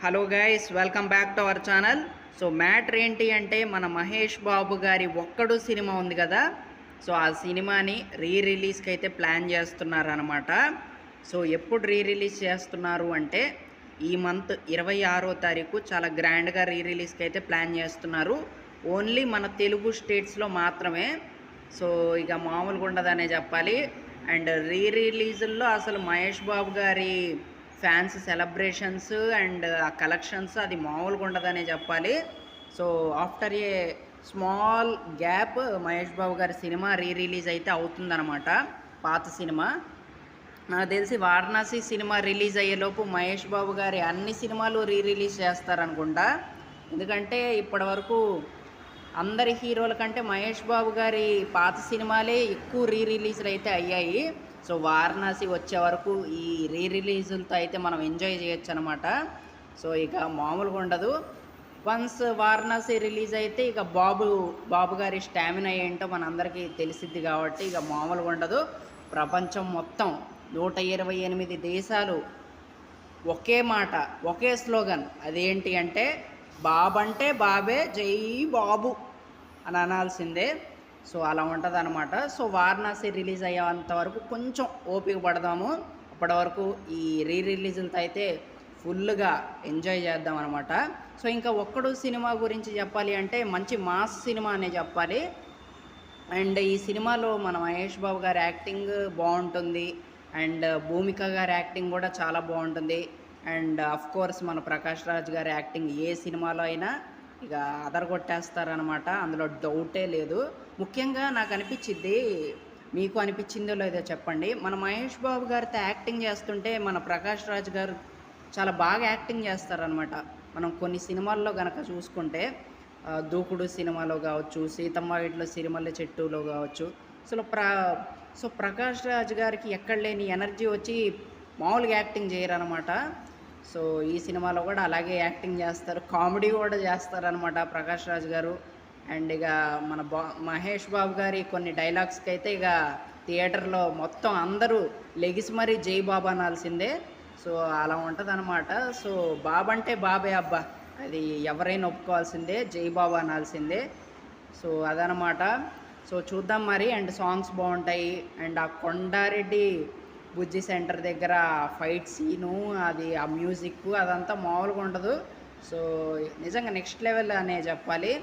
Hello guys, welcome back to our channel. So matter ఏంటి అంటే మన మహేష్ బాబు గారి ఒక్కడు సినిమా ఉంది కదా. సో ఆ సినిమాని రిలీజ్కి అయితే ప్లాన్ చేస్తున్నారనమాట. సో ఎప్పుడు రిలీజ్ చేస్తున్నారు అంటే ఈ మంత్ 26వ తారీఖు చాలా గ్రాండ్గా రిలీజ్కి అయితే ప్లాన్ చేస్తున్నారు. ఓన్లీ మన తెలుగు స్టేట్స్లో మాత్రమే. సో ఇక మామూలుగా ఉండదనే చెప్పాలి. అండ్ రిలీజుల్లో అసలు మహేష్ బాబు గారి ఫ్యాన్స్ సెలబ్రేషన్స్ అండ్ ఆ కలెక్షన్స్ అది మామూలుగా ఉండదనే చెప్పాలి. So after a small gap Mahesh Babu గారి సినిమా రిలీజ్ అయితే అవుతుందన్నమాట. పాత సినిమా నాకు తెలిసి వారణాసి సినిమా రిలీజ్ అయ్యేలోపు మహేష్ బాబు గారి అన్ని సినిమాలు రిలీజ్ చేస్తారనుకుంటా. ఎందుకంటే ఇప్పటి వరకు అందరి హీరోల కంటే మహేష్ బాబు గారి పాత సినిమాలే ఎక్కువ రిలీజ్లు అయితే అయ్యాయి. సో వారణాసి వచ్చే వరకు ఈ రిలీజులతో అయితే మనం ఎంజాయ్ చేయొచ్చు అనమాట. సో ఇక మామూలుగా ఉండదు. వన్స్ వారణాసి రిలీజ్ అయితే ఇక బాబు గారి స్టామినా ఏంటో మనందరికీ తెలిసిద్ది కాబట్టి ఇక మామూలుగా ఉండదు. ప్రపంచం మొత్తం 128 దేశాలు ఒకే మాట, ఒకే స్లోగన్. అదేంటి అంటే బాబంటే బాబే, జై బాబు అని అనాల్సిందే. సో అలా ఉంటుంది అనమాట. సో వారణాసి రిలీజ్ అయ్యేంత వరకు కొంచెం ఓపిక పడదాము. అప్పటి వరకు ఈ రిలీజులతో అయితే ఫుల్గా ఎంజాయ్ చేద్దాం అనమాట. సో ఇంకా ఒక్కడు సినిమా గురించి చెప్పాలి అంటే మంచి మాస్ సినిమా అనే చెప్పాలి. అండ్ ఈ సినిమాలో మన మహేష్ బాబు గారి యాక్టింగ్ బాగుంటుంది. అండ్ భూమిక గారి యాక్టింగ్ కూడా చాలా బాగుంటుంది. అండ్ అఫ్ కోర్స్ మన ప్రకాష్ రాజ్ గారి యాక్టింగ్ ఏ సినిమాలో అయినా ఇక అదరగొట్టేస్తారనమాట, అందులో డౌటే లేదు. ముఖ్యంగా నాకు అనిపించింది, మీకు అనిపించిందో లేదో చెప్పండి, మన మహేష్ బాబు గారితో యాక్టింగ్ చేస్తుంటే మన ప్రకాష్ రాజ్ గారు చాలా బాగా యాక్టింగ్ చేస్తారనమాట. మనం కొన్ని సినిమాల్లో కనుక చూసుకుంటే దూకుడు సినిమాలో కావచ్చు, సీతమ్మ ఇట్ల సిరిమల్లె చెట్టులో కావచ్చు, సో ప్రకాష్ రాజ్ గారికి ఎక్కడ లేని ఎనర్జీ వచ్చి మామూలుగా యాక్టింగ్ చేయరనమాట. సో ఈ సినిమాలో కూడా అలాగే యాక్టింగ్ చేస్తారు, కామెడీ కూడా చేస్తారనమాట ప్రకాష్ రాజ్ గారు. అండ్ ఇక మన మహేష్ బాబు గారి కొన్ని డైలాగ్స్కి అయితే ఇక థియేటర్లో మొత్తం అందరూ లెగిసి మరీ జై బాబా అనాల్సిందే. సో అలా ఉంటుంది అనమాట. సో బాబంటే బాబే అబ్బా, అది ఎవరైనా ఒప్పుకోవాల్సిందే, జై బాబా అనాల్సిందే. సో అదనమాట. సో చూద్దాం మరి. అండ్ సాంగ్స్ బాగుంటాయి. అండ్ ఆ కొండారెడ్డి బుజ్జి సెంటర్ దగ్గర ఫైట్ సీను, అది ఆ మ్యూజిక్ అదంతా మామూలుగా ఉండదు. సో నిజంగా నెక్స్ట్ లెవెల్ అనే చెప్పాలి.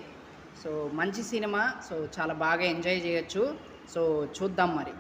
సో మంచి సినిమా. సో చాలా బాగా ఎంజాయ్ చేయొచ్చు. సో చూద్దాం మరి.